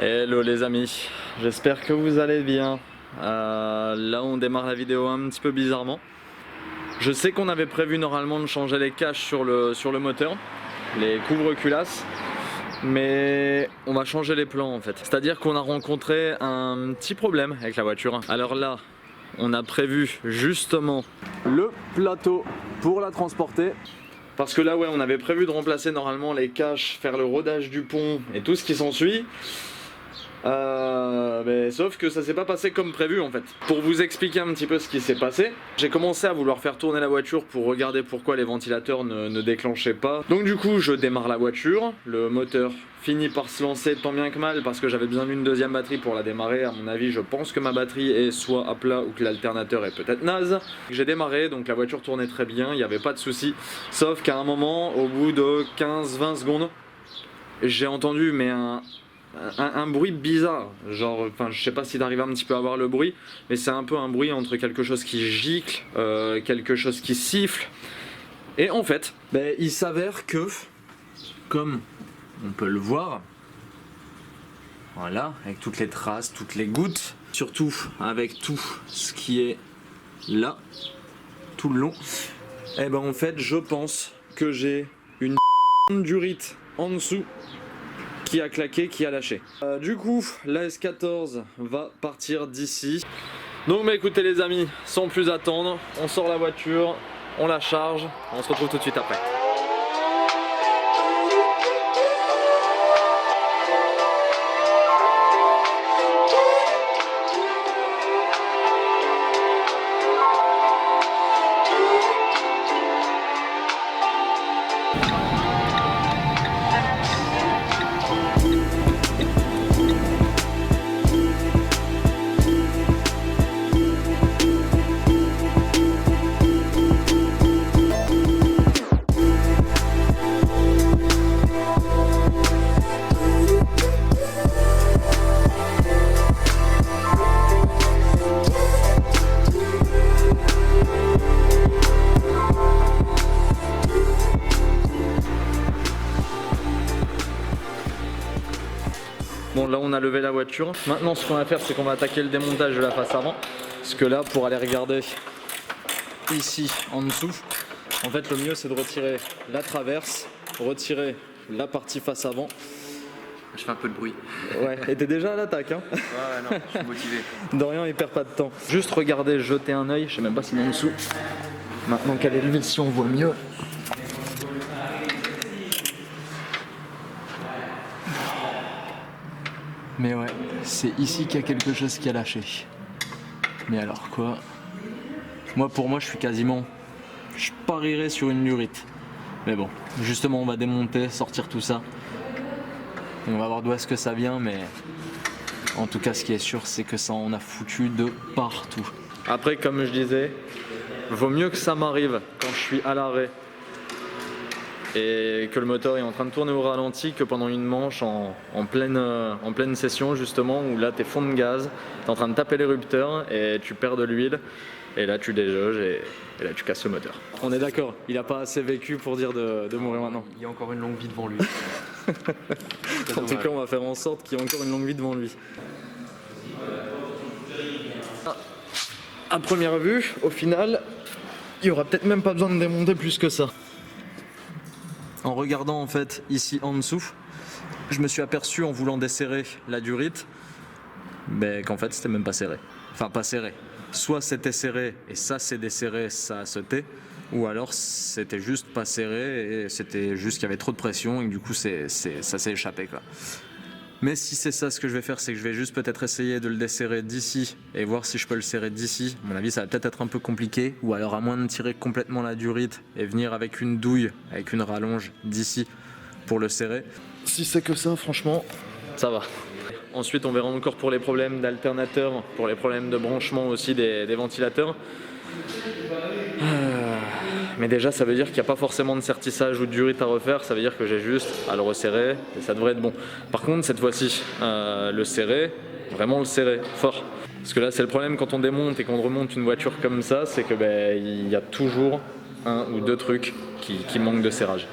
Hello les amis, j'espère que vous allez bien. Là on démarre la vidéo un petit peu bizarrement. Je sais qu'on avait prévu normalement de changer les caches sur le moteur, les couvre-culasses, mais on va changer les plans en fait. C'est-à-dire qu'on a rencontré un petit problème avec la voiture. Alors là, on a prévu justement le plateau pour la transporter. Parce que là ouais, on avait prévu de remplacer normalement les caches, faire le rodage du pont et tout ce qui s'ensuit. Mais sauf que ça s'est pas passé comme prévu en fait. Pour vous expliquer un petit peu ce qui s'est passé, j'ai commencé à vouloir faire tourner la voiture pour regarder pourquoi les ventilateurs ne déclenchaient pas. Donc du coup je démarre la voiture, le moteur finit par se lancer tant bien que mal parce que j'avais besoin d'une deuxième batterie pour la démarrer. À mon avis je pense que ma batterie est soit à plat ou que l'alternateur est peut-être naze. J'ai démarré, donc la voiture tournait très bien, il n'y avait pas de souci. Sauf qu'à un moment, au bout de 15-20 secondes, j'ai entendu mais un bruit bizarre, genre, enfin je sais pas si t'arrives un petit peu à voir le bruit, mais c'est un peu un bruit entre quelque chose qui gicle, quelque chose qui siffle, et en fait, il s'avère que, comme on peut le voir, voilà, avec toutes les traces, toutes les gouttes, surtout avec tout ce qui est là, tout le long, et en fait je pense que j'ai une d'urite en dessous qui a claqué, qui a lâché. Du coup, la S14 va partir d'ici. Donc écoutez les amis, sans plus attendre, on sort la voiture, on la charge, on se retrouve tout de suite après. Bon là on a levé la voiture, maintenant ce qu'on va faire c'est qu'on va attaquer le démontage de la face avant. Parce que là pour aller regarder ici en dessous, en fait le mieux c'est de retirer la traverse, retirer la partie face avant. Je fais un peu de bruit. Ouais, et t'es déjà à l'attaque hein. Ouais non, je suis motivé. Dorian il perd pas de temps. Juste regarder, jeter un œil, je sais même pas s'il est en dessous. Maintenant qu'elle est levée si on voit mieux. Mais ouais, c'est ici qu'il y a quelque chose qui a lâché. Mais alors quoi? Pour moi je suis quasiment... Je parierais sur une lurite. Mais bon, justement on va démonter, sortir tout ça. On va voir d'où est-ce que ça vient, mais... En tout cas ce qui est sûr c'est que ça en a foutu de partout. Après comme je disais, vaut mieux que ça m'arrive quand je suis à l'arrêt et que le moteur est en train de tourner au ralenti que pendant une manche en pleine session justement où là t'es fond de gaz, t'es en train de taper l'érupteur et tu perds de l'huile et là tu déjauges et là tu casses le moteur. On est d'accord, il a pas assez vécu pour dire de mourir maintenant. Il y a encore une longue vie devant lui. En tout cas on va faire en sorte qu'il y ait encore une longue vie devant lui. À première vue, au final, il y aura peut-être même pas besoin de démonter plus que ça. En regardant en fait ici en dessous, je me suis aperçu en voulant desserrer la durite qu'en fait c'était même pas serré. Enfin pas serré. Soit c'était serré et ça s'est desserré, ça a sauté, ou alors c'était juste pas serré et c'était juste qu'il y avait trop de pression et que du coup ça s'est échappé quoi. Mais si c'est ça ce que je vais faire, c'est que je vais juste peut-être essayer de le desserrer d'ici et voir si je peux le serrer d'ici. À mon avis ça va peut-être être un peu compliqué, ou alors à moins de tirer complètement la durite et venir avec une douille, avec une rallonge d'ici pour le serrer. Si c'est que ça franchement, ça va. Ensuite on verra encore pour les problèmes d'alternateur, pour les problèmes de branchement aussi des ventilateurs. Mais déjà ça veut dire qu'il n'y a pas forcément de sertissage ou de durite à refaire, ça veut dire que j'ai juste à le resserrer et ça devrait être bon. Par contre cette fois-ci, le serrer, vraiment le serrer fort. Parce que là c'est le problème quand on démonte et qu'on remonte une voiture comme ça, c'est que il y a toujours un ou deux trucs qui manquent de serrage.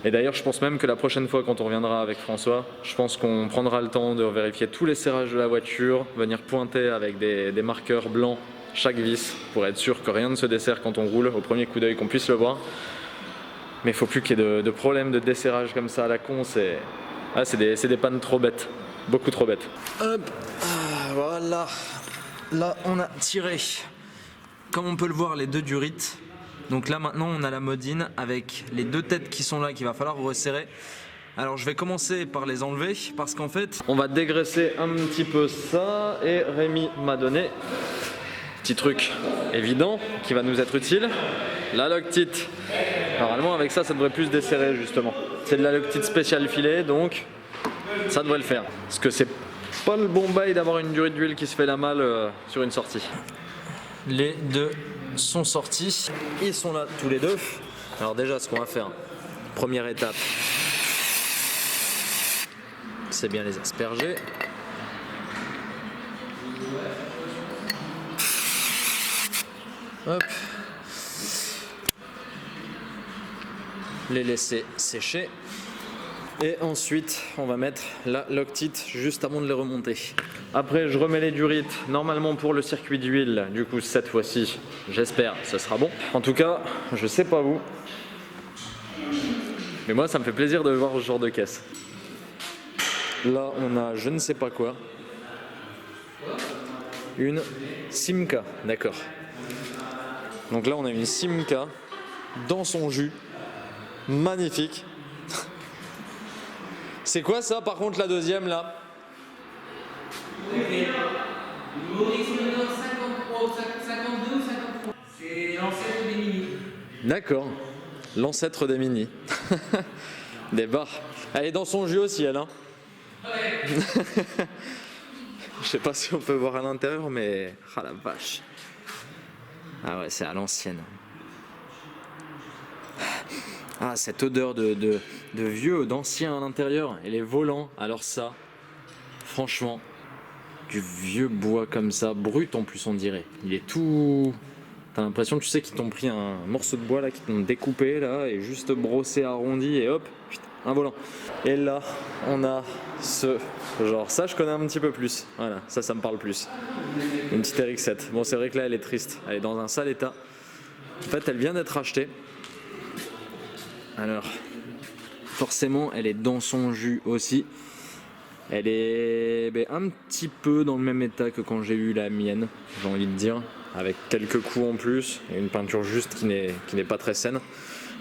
Et d'ailleurs, je pense même que la prochaine fois, quand on reviendra avec François, je pense qu'on prendra le temps de vérifier tous les serrages de la voiture, venir pointer avec des marqueurs blancs chaque vis pour être sûr que rien ne se dessert quand on roule, au premier coup d'œil qu'on puisse le voir. Mais il ne faut plus qu'il y ait de problèmes de desserrage comme ça à la con, c'est des pannes trop bêtes, beaucoup trop bêtes. Hop, voilà, là on a tiré, comme on peut le voir, les deux durites. Donc là maintenant on a la modine avec les deux têtes qui sont là qu'il va falloir resserrer. Alors je vais commencer par les enlever parce qu'en fait on va dégraisser un petit peu ça et Rémi m'a donné petit truc évident qui va nous être utile, la Loctite. Normalement avec ça devrait plus desserrer justement. C'est de la Loctite spéciale filet donc ça devrait le faire. Parce que c'est pas le bon bail d'avoir une durite d'huile qui se fait la malle sur une sortie. Les deux sont sortis, ils sont là tous les deux. Alors déjà ce qu'on va faire, première étape, c'est bien les asperger. Hop. Les laisser sécher. Et ensuite, on va mettre la Loctite juste avant de les remonter. Après, je remets les durites, normalement pour le circuit d'huile. Du coup, cette fois-ci, j'espère, ce sera bon. En tout cas, je sais pas vous, mais moi, ça me fait plaisir de voir ce genre de caisse. Là, on a je ne sais pas quoi. Une Simca, d'accord. Donc là, on a une Simca dans son jus. Magnifique. C'est quoi ça par contre la deuxième là? C'est l'ancêtre des mini. D'accord, l'ancêtre des mini. Des barres. Elle est dans son jus aussi elle hein. Ouais. Je sais pas si on peut voir à l'intérieur mais... Ah la vache. Ah ouais c'est à l'ancienne. Ah, cette odeur de vieux, d'ancien à l'intérieur et les volants. Alors ça, franchement, du vieux bois comme ça, brut en plus on dirait. Il est tout... T'as l'impression que tu sais qu'ils t'ont pris un morceau de bois là, qu'ils t'ont découpé là et juste brossé, arrondi et hop, un volant. Et là, on a ce genre. Ça, je connais un petit peu plus. Voilà, ça me parle plus. Une petite RX-7. Bon, c'est vrai que là, elle est triste. Elle est dans un sale état. En fait, elle vient d'être achetée. Alors, forcément, elle est dans son jus aussi. Elle est un petit peu dans le même état que quand j'ai eu la mienne, j'ai envie de dire, avec quelques coups en plus et une peinture juste qui n'est pas très saine.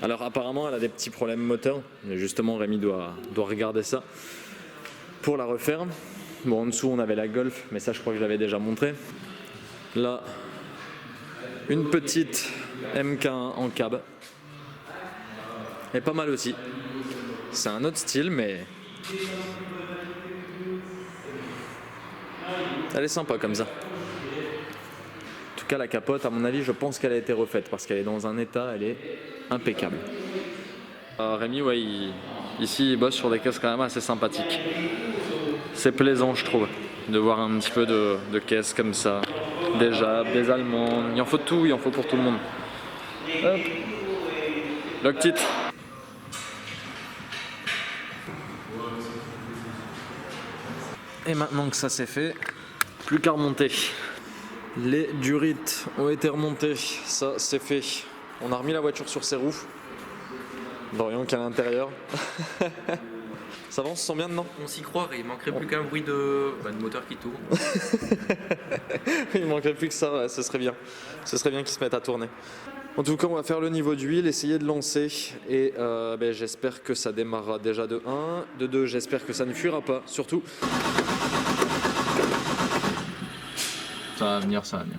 Alors apparemment, elle a des petits problèmes moteurs. Mais justement, Rémi doit regarder ça pour la refaire. Bon, en dessous, on avait la Golf, mais ça, je crois que je l'avais déjà montré. Là, une petite MK1 en cab. Elle est pas mal aussi. C'est un autre style, mais elle est sympa comme ça. En tout cas, la capote, à mon avis, je pense qu'elle a été refaite parce qu'elle est dans un état, elle est impeccable. Rémi, ouais, ici, il bosse sur des caisses quand même assez sympathiques. C'est plaisant, je trouve, de voir un petit peu de caisses comme ça. Des Jab, des Allemands, il en faut de tout, il en faut pour tout le monde. Hop. Loctite. Et maintenant que ça c'est fait, plus qu'à remonter. Les durites ont été remontées, ça c'est fait. On a remis la voiture sur ses roues. Dorian qui est à l'intérieur. Ça va, on se sent bien dedans? On s'y croirait, il manquerait plus qu'un bruit de moteur qui tourne. Il manquerait plus que ça, ouais, ce serait bien. Ce serait bien qu'ils se mettent à tourner. En tout cas, on va faire le niveau d'huile, essayer de lancer et j'espère que ça démarrera déjà de 1. De 2, j'espère que ça ne fuira pas, surtout. Ça va venir, ça va venir.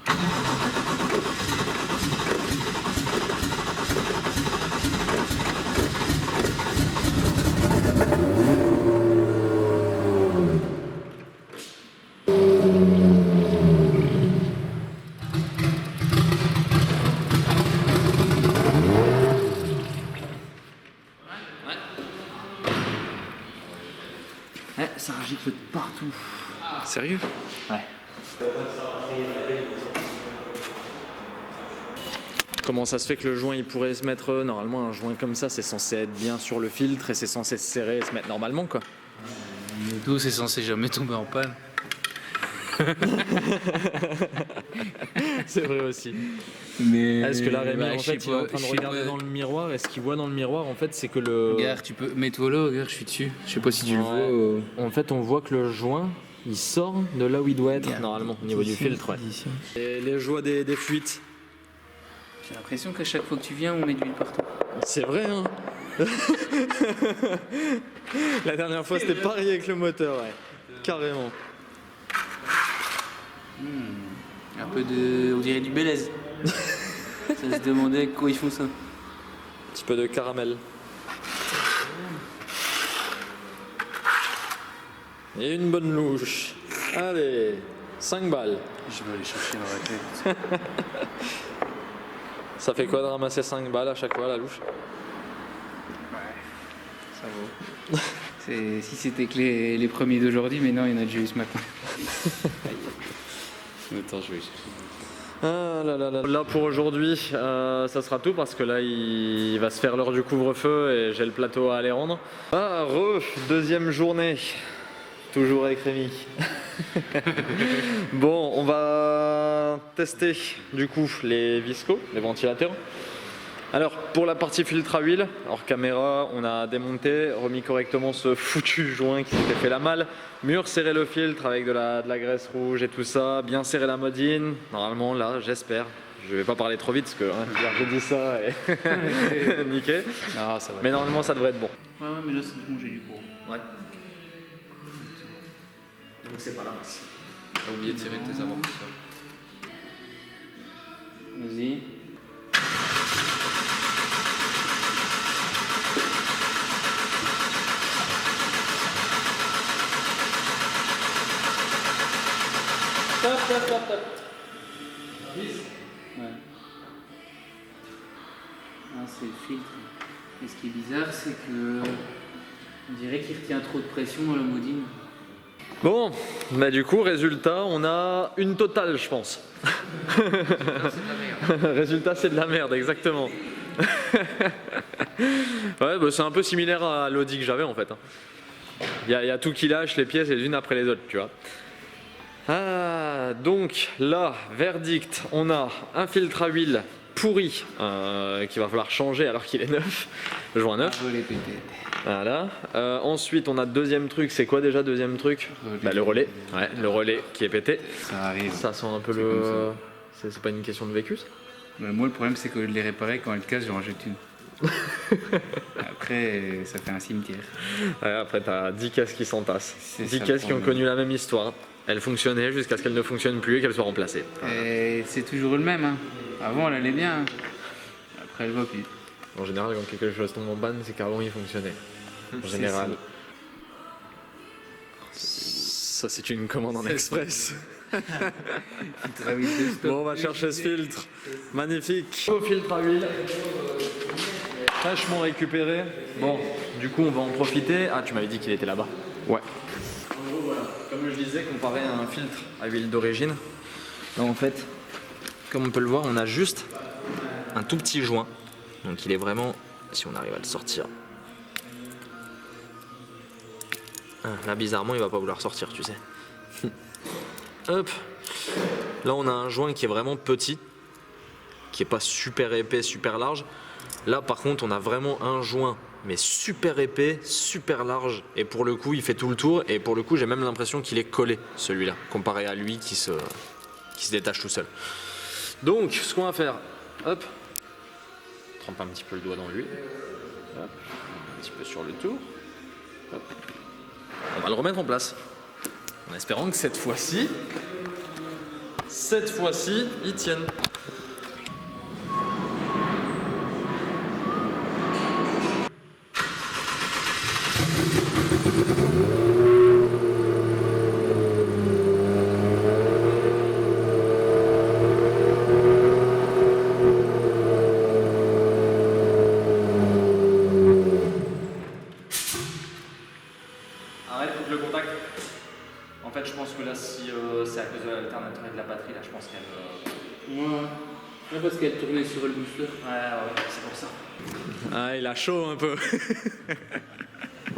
Ouais, ça gicle de partout. Sérieux? Ouais. Comment ça se fait que le joint il pourrait se mettre normalement un joint comme ça c'est censé être bien sur le filtre et c'est censé se serrer et se mettre normalement quoi. Le dos, c'est censé jamais tomber en panne. C'est vrai aussi. Mais Est-ce que là Rémi bah, en je sais fait il est en pas, train de je sais regarder pas. dans le miroir et ce qu'il voit dans le miroir en fait c'est que le... Regarde, tu peux. Mets-toi là, regarde, je suis dessus. Je sais pas si tu le Ouais. vois. En fait on voit que le joint il sort de là où il doit être Regarde. normalement au niveau du Ici, filtre. Ouais. ici. Et les joies des fuites. J'ai l'impression qu'à chaque fois que tu viens, on met de l'huile partout. C'est vrai hein. La dernière fois c'était pareil avec le moteur ouais. Carrément. Un peu de. On dirait du Bélez. Ça se demandait comment ils font ça. Un petit peu de caramel. Et une bonne louche. Allez, 5 balles. Je vais aller chercher la raquette. Ça fait quoi de ramasser 5 balles à chaque fois la louche? Ça vaut. Si c'était que les premiers d'aujourd'hui, mais non, il y en a déjà eu ce matin. Attends, je vais chercher. Ah là là là. Là pour aujourd'hui, ça sera tout parce que là il va se faire l'heure du couvre-feu et j'ai le plateau à aller rendre. Ah, deuxième journée. Toujours avec Rémi. Bon, on va tester du coup les viscos, les ventilateurs. Alors pour la partie filtre à huile, hors caméra, on a démonté, remis correctement ce foutu joint qui s'était fait la malle, mur serré le filtre avec de la graisse rouge et tout ça, bien serré la modine. Normalement là, j'espère. Je vais pas parler trop vite parce que hein, hier j'ai dit ça et niqué. Non, ça va. Mais normalement ça devrait être bon. Ouais, mais là, c'est bon, j'ai du gros. Ouais. Donc c'est pas la masse. T'as oublié de tirer tes amortisseurs. Vas-y. Ouais. Ah, c'est le filtre. Et ce qui est bizarre, c'est que on dirait qu'il retient trop de pression dans la modine. Bon, bah du coup, résultat, on a une totale, je pense. Résultat, c'est de la merde, exactement. Ouais, bah, c'est un peu similaire à l'Audi que j'avais en fait. Il y a tout qui lâche, les pièces les unes après les autres, tu vois. Ah, donc là, verdict, on a un filtre à huile pourri qu'il va falloir changer alors qu'il est neuf, le joint neuf. Ah, les pétés. Voilà. Ensuite, on a deuxième truc. C'est quoi déjà deuxième truc? Relais. Bah, le relais. Ouais, le relais qui est pété. Ça arrive. Ça sent un peu C'est le. comme C'est pas une question de vécu ça? Bah, moi, le problème, c'est que de les réparer, quand elles cassent, j'en rajoute une. Après, ça fait un cimetière. Ouais, après, t'as 10 caisses qui s'entassent. C'est 10 ça, caisses le qui ont problème. connu la même histoire. Elles fonctionnaient jusqu'à ce qu'elles ne fonctionnent plus et qu'elles soient remplacées. Et c'est toujours le même. Hein. Avant, elle allait bien. Hein. Après, elle va plus. En général, quand quelque chose tombe en panne, c'est qu'avant il fonctionnait. En C'est général. Ça, c'est une commande en express. Bon, on va chercher ce filtre. Magnifique. Beau filtre à huile. Fraîchement récupéré. Bon, du coup, on va en profiter. Ah, tu m'avais dit qu'il était là-bas. Ouais. En gros, voilà. Comme je disais, comparé à un filtre à huile d'origine, là, en fait, comme on peut le voir, on a juste un tout petit joint. Donc, il est vraiment, si on arrive à le sortir. Ah, là, bizarrement, il va pas vouloir sortir, tu sais. Hop. Là, on a un joint qui est vraiment petit, qui est pas super épais, super large. Là, par contre, on a vraiment un joint, mais super épais, super large. Et pour le coup, il fait tout le tour. Et pour le coup, j'ai même l'impression qu'il est collé, celui-là, comparé à lui qui se détache tout seul. Donc, ce qu'on va faire, hop, trempe un petit peu le doigt dans l'huile. Hop, un petit peu sur le tour. Hop. On va le remettre en place. En espérant que cette fois-ci, il tienne. Arrête, coupe le contact. En fait, je pense que là, si c'est à cause de l'alternateur et de la batterie, là, je pense qu'elle. Moi, Non, parce qu'elle tournait sur le booster. Ouais, c'est pour ça. Ah, il a chaud un peu.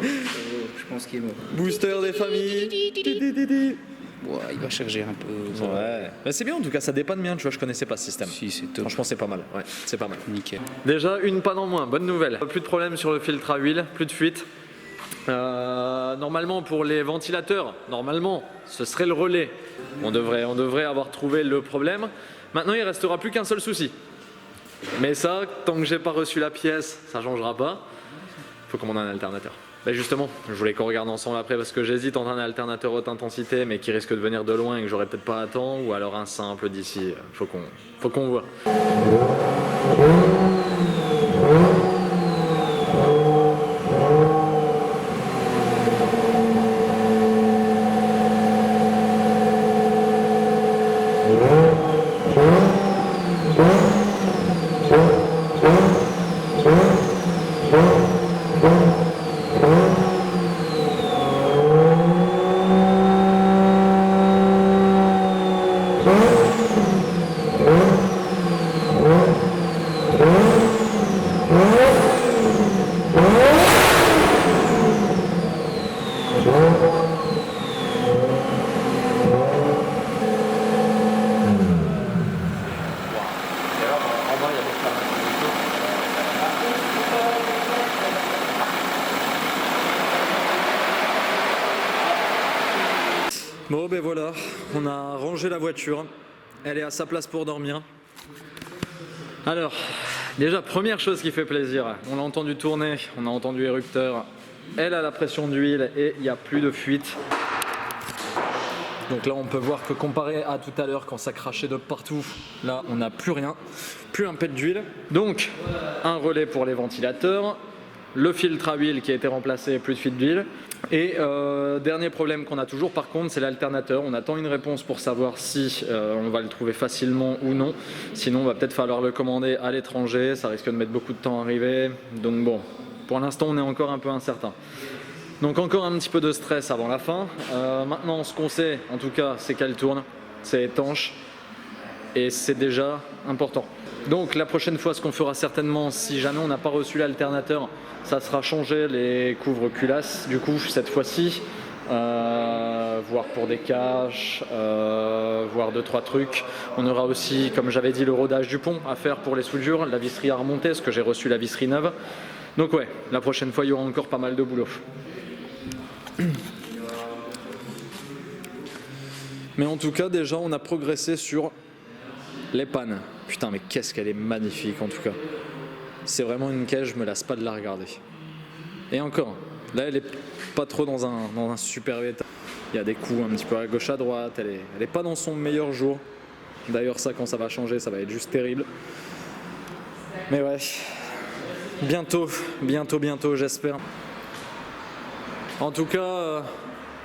Je pense qu'il est mort. Booster des familles. Ouais, il va charger un peu. Ça va. Ouais. Mais c'est bien en tout cas, ça dépanne bien, tu vois, je connaissais pas ce système. Si, c'est top. Franchement, c'est pas mal. Ouais, c'est pas mal. Nickel. Déjà, une panne en moins, bonne nouvelle. Plus de problème sur le filtre à huile, plus de fuite. Normalement, pour les ventilateurs, ce serait le relais. On devrait avoir trouvé le problème. Maintenant, il restera plus qu'un seul souci. Mais ça, tant que j'ai pas reçu la pièce, ça changera pas. Faut commander un alternateur. Ben justement, je voulais qu'on regarde ensemble après parce que j'hésite entre un alternateur haute intensité mais qui risque de venir de loin et que j'aurais peut-être pas à temps ou alors un simple d'ici. Faut qu'on voit. Bon ben voilà, on a rangé la voiture, elle est à sa place pour dormir. Alors, déjà première chose qui fait plaisir, on l'a entendu tourner, on a entendu érupteur, elle a la pression d'huile et il n'y a plus de fuite. Donc là on peut voir que comparé à tout à l'heure quand ça crachait de partout, là on n'a plus rien, plus un pet d'huile. Donc un relais pour les ventilateurs, le filtre à huile qui a été remplacé, plus de fuite d'huile. Et dernier problème qu'on a toujours par contre, c'est l'alternateur. On attend une réponse pour savoir si on va le trouver facilement ou non. Sinon, on va peut-être falloir le commander à l'étranger. Ça risque de mettre beaucoup de temps à arriver. Donc bon, pour l'instant, on est encore un peu incertain. Donc encore un petit peu de stress avant la fin. Maintenant, ce qu'on sait, en tout cas, c'est qu'elle tourne. C'est étanche. Et c'est déjà important. Donc la prochaine fois, ce qu'on fera certainement, si jamais on n'a pas reçu l'alternateur, ça sera changer les couvre-culasses, du coup, cette fois-ci, voire pour des caches, voire 2-3 trucs. On aura aussi, comme j'avais dit, le rodage du pont à faire pour les soudures, la visserie à remonter, parce que j'ai reçu la visserie neuve. Donc ouais, la prochaine fois, il y aura encore pas mal de boulot. Mais en tout cas, déjà, on a progressé sur les pannes. Putain, mais qu'est-ce qu'elle est magnifique en tout cas. C'est vraiment une caisse, je me lasse pas de la regarder. Et encore, là elle est pas trop dans un super état. Il y a des coups un petit peu à gauche à droite, elle est pas dans son meilleur jour. D'ailleurs ça quand ça va changer, ça va être juste terrible. Mais ouais, bientôt j'espère. En tout cas,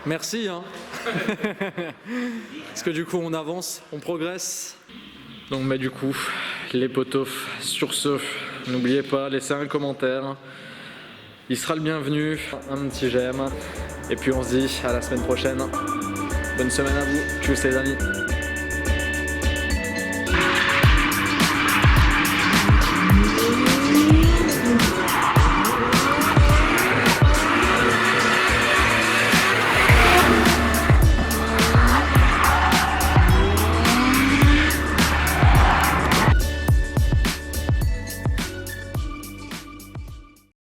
merci hein. Parce que du coup on avance, on progresse. Donc bah du coup, les potos, sur ce, n'oubliez pas, laissez un commentaire. Il sera le bienvenu, un petit j'aime. Et puis on se dit à la semaine prochaine. Bonne semaine à vous, tchuss les amis.